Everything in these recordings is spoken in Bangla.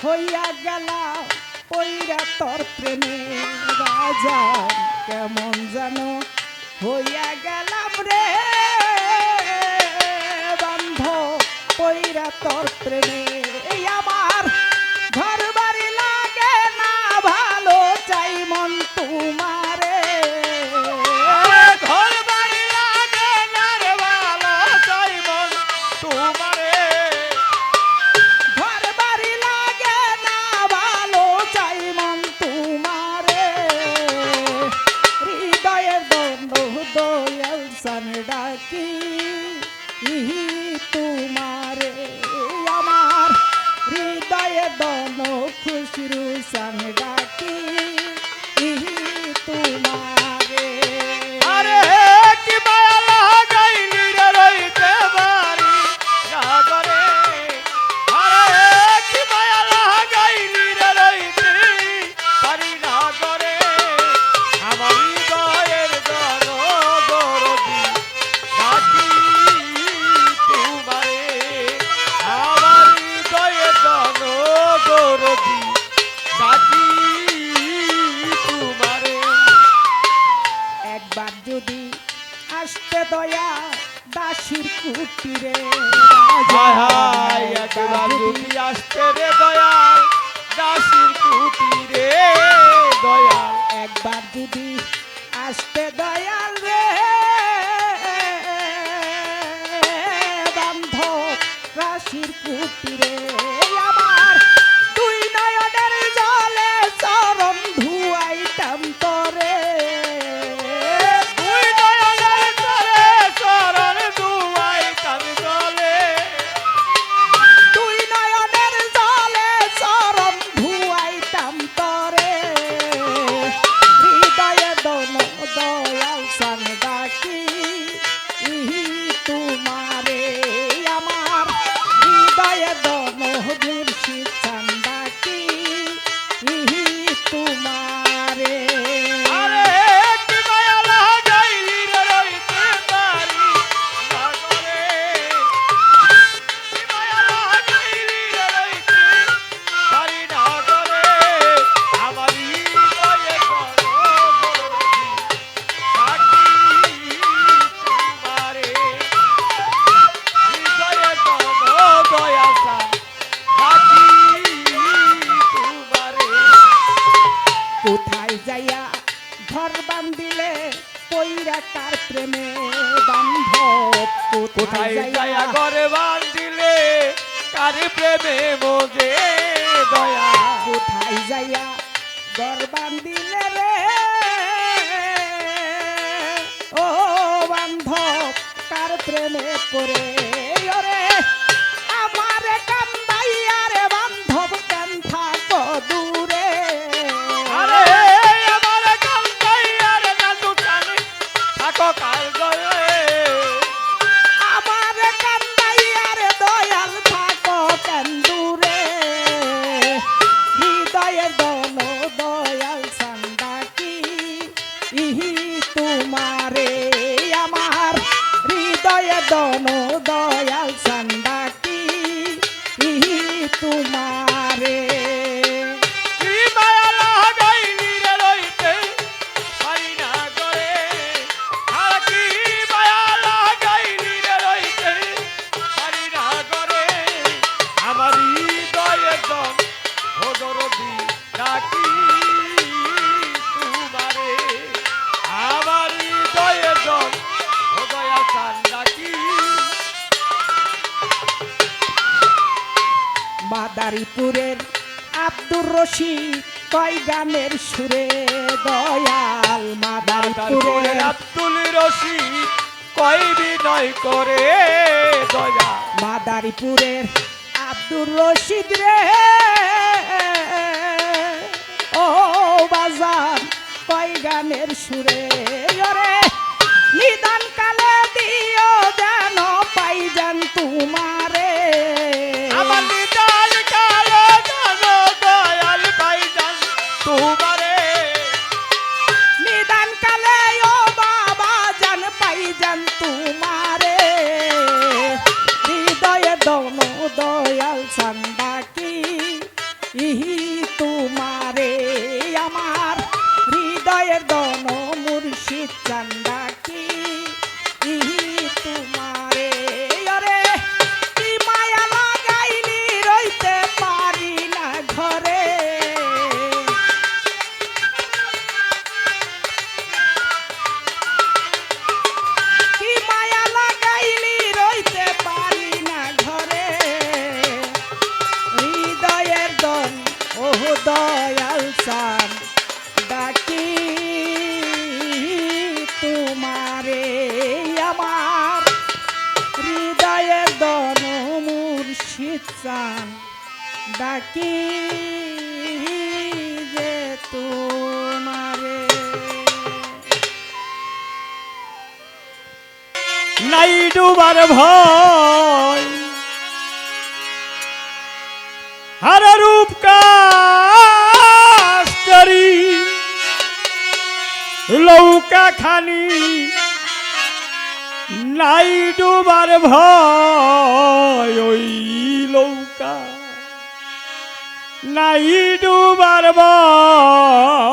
হইয়া গেলাম পইরা তোর প্রেমে বাজান কেমন জানো হইয়া গেলাম রে বান্ধব পইরা তোর প্রেমে আমার ঘর বাড়ি লাগে না ভালো চাই মন তোমারে ঘর বাড়ি লাগে না রে ভালো চাই মন তোমারে ঘর বাড়ি লাগে না ভালো চাই মন তোমারে হৃদয়ের দ্বন্দ্ব দয়াল সান ডাকি তোমারে আমার হৃদয়ে দন খুশরু সান ডাকি তোমারে আরে কি মায়া লাগাইলি রে রইতে পারি না করে আরে কি মায়া লাগাইলি রে রইতে পারি না করে আমার হৃদয়ের জন দরদি ডাকি তোমারে আমার হৃদয়ের জন দরদি ডাকি তোমারে একবার যদি আসতে দয়া দাসির কুটিরে হায় হায় একবার যদি আসতে রে দয়াল দাসির কুটিরে দয়াল একবার যদি আসতে দয়াল রে বান্ধব রাশির কুটিরে আমার দুই নয়নের জলে চরণ ধুয়াইতাম তরে দুই নয়নের তরে চরণ ধুয়াই তার জলে দুই নয়নের জলে চরণ ধুয়াইতাম তরে হৃদয়ে দন দয়াল সান ডাকি তোমারে আমার হৃদয়ে দন মুর্শিদ সান ডাকি তোমারে আরে কি মায়া লাগাইলি রে রইতে পারি না করে কি মায়া লাগাইলি রে রইতে পারি না করে আমার হৃদয়ে ডাকি তোমারে হৃদয়ে দয়া সান ডাকি তোমারে কোথায় যাইয়া ঘর বান্ধিলে পইরা কার প্রেমে বান্ধব কোথায় যায়া ঘরে বান্ধিলে কার প্রেমে মোজে দয়া কোথায় যাইয়া ঘর বান্ধিলে রে ও বান্ধব কার প্রেমে পড়ে ওরে আমার কান্দাইয়া রে বান্ধব কেন থাকো দূরে আরে আমার কান্দাই আর কান্দু জানি থাকো কাল গয়ে আমার কান্দাইয়া রে দয়াল থাকো কেন দূরে হৃদয়ে দন দয়াল সান ডাকি তোমারে আমার হৃদয়ে দন দয়াল সান ডাকি তোমারে কি মায়া লাগাইলি রে রইতে পারি না করে আর কি মায়া লাগাইলি রে রইতে পারি না করে আমার হৃদয়ে দম ভোগরবি ডাকি তোমারে আমার হৃদয়ে দম ভোগয়া সান ডাকি মাদারীপুরের আব্দুর রশিদ কয় গানের সুরে দয়াল মাদারীপুরের আব্দুল রশিদ কই বিনয় করে দয়া মাদারীপুরের আব্দুর রশিদ রে ও বাজার কয় গানের সুরে ওরে নিদান কালে দিও যেন পাই যান তোমারে আমার নিদান কালে জানো দয়াল ভাইজান তোমারে নিদান কালে ও বাবা জান পাই যান তোমারে হৃদয়ে দন দয়াল সান ডাকি ইহি তোমারে আমার হৃদয়ের দন মুর্শিদ চান্দা কি ইহি তোমারে আরে কি মায়া লাগাইলি রইতে পারি না ঘরে কি মায়া লাগাইলি রইতে পারি না ঘরে হৃদয়ের দন ও দয়াল সান ডাকি তোমারে আমার হৃদয়ের দন মুর্শিদ চান ডাকি যে তোমারে নাই ডুবার ভয় হর রূপ কাস্তরি লৌকা খানি নাই ডুবার ভয় ওই লৌকা নাই ডুবার ভয়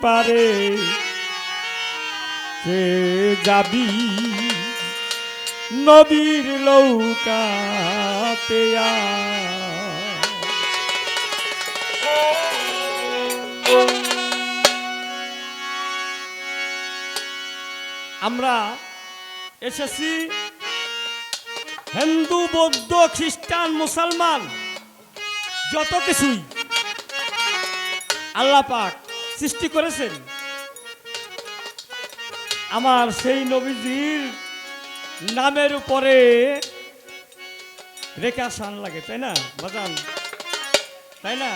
পারে কে যাবি নবীর লৌকাতে আমরা এসেছি হিন্দু বৌদ্ধ খ্রিস্টান মুসলমান যত কিছুই আল্লাহ পাক সৃষ্টি করেছেন আমার সেই নবীজির নামের উপরে রেখা শান লাগে তাই না বাজান তাই না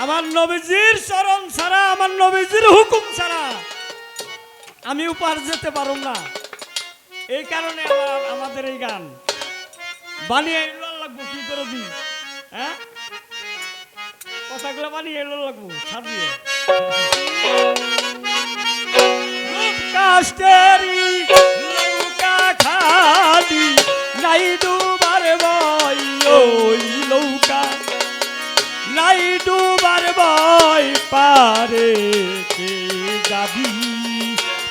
আমার নবীজির চরণ ছাড়া আমার নবীজির হুকুম ছাড়া আমি উপার যেতে পারব না এই কারণে আমাদের এই গান বানিয়ে এলো লাগবো কি করে দি হ্যাঁ কথাগুলো বানিয়ে এলো লাগবো ছাড় দিয়ে কাস্টেরি লৌকা খালি নাই ডুবার ভয় ওই লৌকা নাই ডুবার ভয় পারে কে যাবি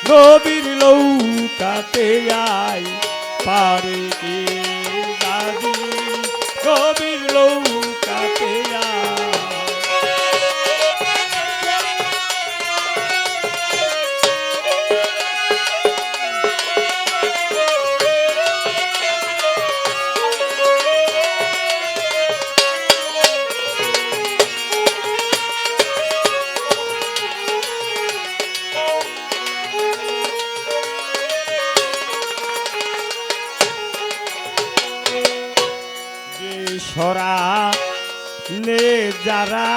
নবীর লৌকাতে আই পারে কে যাবি নবীর লৌকাতে আই সরা লে যারা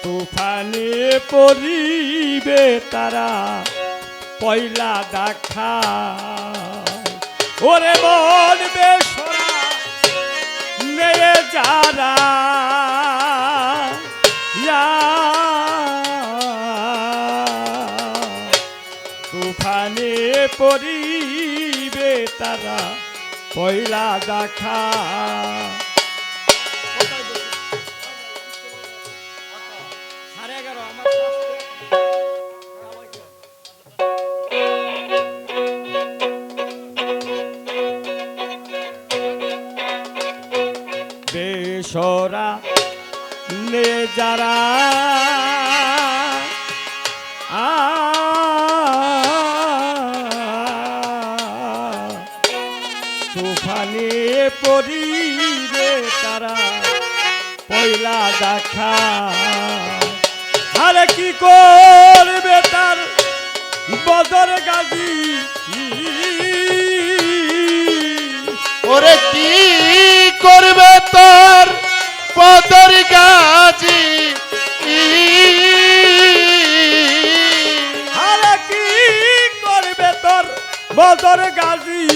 তুফানে পরিবে তারা পয়লা দেখা ওরে বলবে সরা লে যারা তুফানে পরিবে তারা পয়লা দেখা বেসরা নে যারা তুফানে পরিবে তারা পয়লা দেখা আরে কি করবে তার বদর গাজী ওরে কি করবে তোর বদর গাজী আরে কি করবে তোর বদর গাজী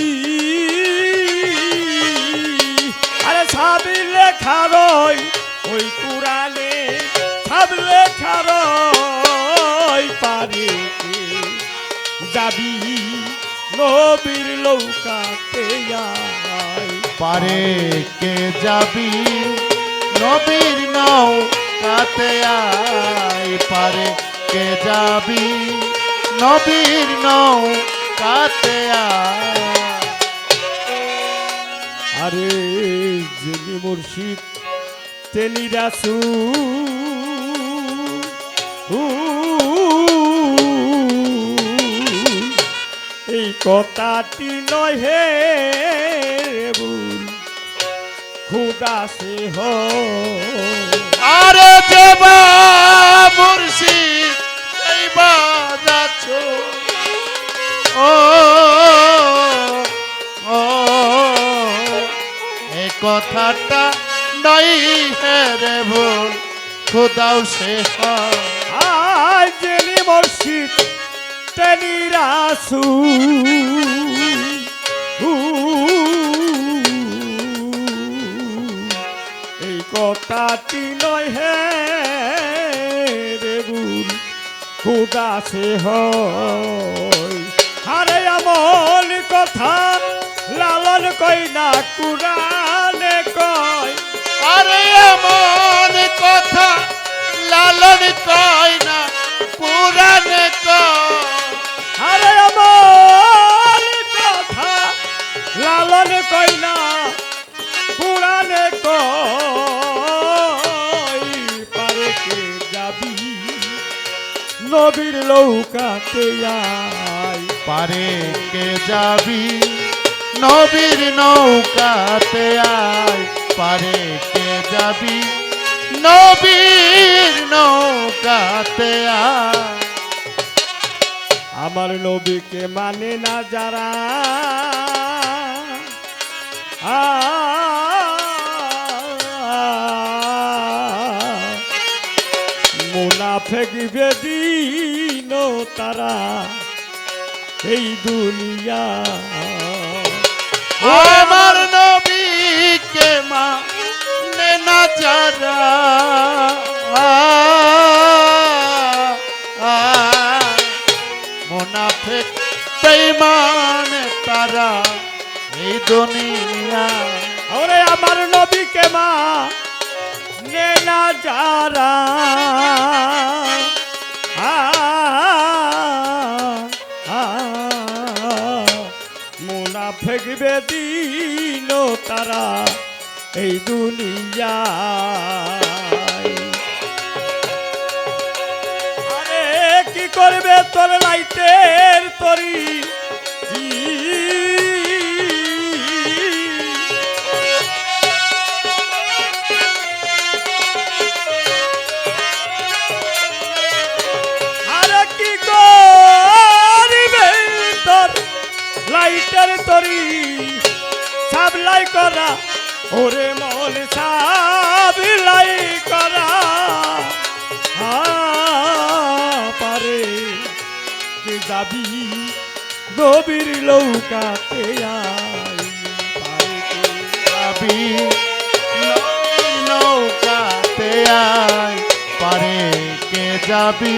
আরে সাবি লেখা রই ওই কুরানে সাব লেখা রই পারি নৌকাতে আয় পারে কে যাবি নবীর নৌকাতে আয় পারে কে যাবি নবীর নৌকাতে আয় আরে যিনি মুর্শিদ তিনি রাসূল এই কথাটি নয় হে ভুল খুদা সে আরে যেবা মুর্শিদ সেইবা রাসূল ও ও এই কথাটা নাই হে রে ভুল খোদাও সে হয় আজ যিনি মুর্শিদ তিনি রাসূল এই কথাটি নয় হে রে ভুল খুদা সে হয় আরে এমন কথা লালন কই না কুরানে কয় আরে এমন কথা লালন কয় না পুরাণে কয় আরে এমন কথা লালন কই না পুরানে কয় পারে কে যাবি নবীর নৌকাতে আয় পারে কে যাবি নবীর নৌকাতে আয় পারে কে যাবি নবীর নৌকাতে আয় আমার নবীকে মানে না যারা মুনাফিক বেদিন তারা এই দুনিয়া আমার নবীকে মানে না যারা মুনাফিক বেঈমান তারা এই দুনিয়া ওরে আমার নবীকে মা নে না যারা মুনাফিক বেদিন তারা এই দুনিয়ায় আরে কি করবে তোর লাইটের তরি আরে কি করবে তোর লাইটের তরি সাবলাই করা ওরে মন সাবলাই করা পারে কে যাবি নবীর নৌকাতে আয় পারে কে যাবি নবীর নৌকাতে আয় পারে কে যাবি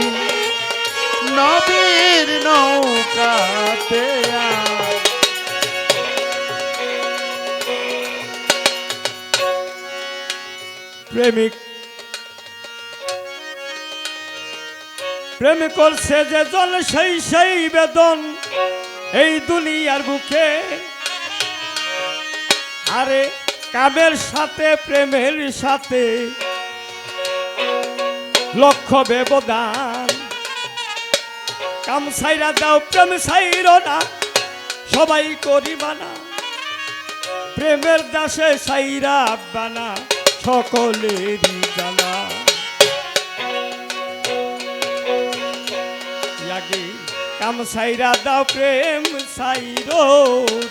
নবীর নৌকাতে আয় প্রেমিক প্রেম করছে যে জন সেই সেই বেদন এই দুনিয়ার বুকে আরে কামের সাথে প্রেমের সাথে লক্ষ ব্যবধান কাম সাইরা দাও প্রেম সাইর না সবাই করি মানা প্রেমের দাসে সাইরা বানা সকলেরই জানা লাগে কাম সাইরা দাও প্রেম সাইরো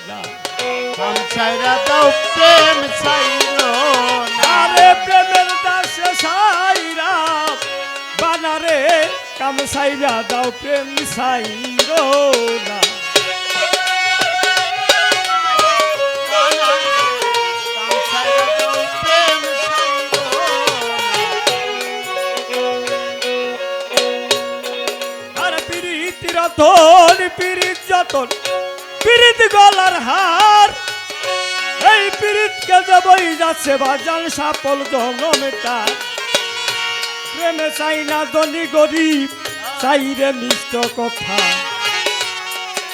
না কাম ছাইরা দাও প্রেম ছাইরো না আরে প্রেমের দাসে সাইরা বানারে কাম সাইরা দাও প্রেম সাইরো না কাম ছাইরা দাও প্রেম ছাইরো আর পিরিতির ধন পিরিত যতন পিরিত গলার হার, এই পিরিতকে যে বই যাচ্ছে বাজান সাপল জনমেটা। প্রেমে চাই না ধনী গরিব, চাই রে মিষ্ট কথা,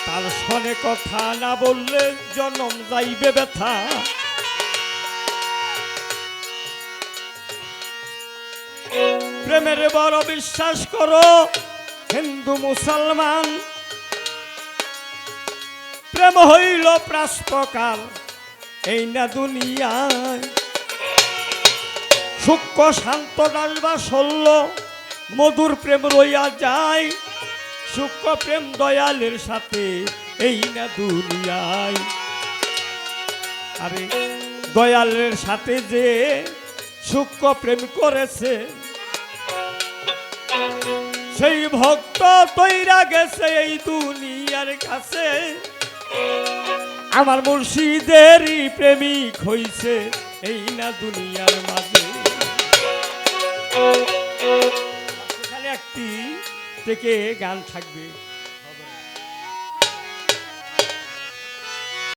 তার সনে কথা না বললে জনম যাইবে ব্যথা। প্রেমের বড় বিশ্বাস করো হিন্দু মুসলমান, প্রেম হইল প্রাসপ্রকার এই না দুনিয়ায়। সূক্ষ্ম শান্ত দাস বা শল্য মধুর প্রেম রইয়া যায়, সূক্ষ্ম প্রেম দয়ালের সাথে এই না দুনিয়ায়। আরে দয়ালের সাথে যে সূক্ষ্ম প্রেম করেছে, সেই ভক্ত তৈরা গেছে এই দুনিয়ার কাছে। আমার মুর্শিদেরই প্রেমিক হইছে এই না দুনিয়ার মাঝে। এখানে একটি থেকে গান থাকবে।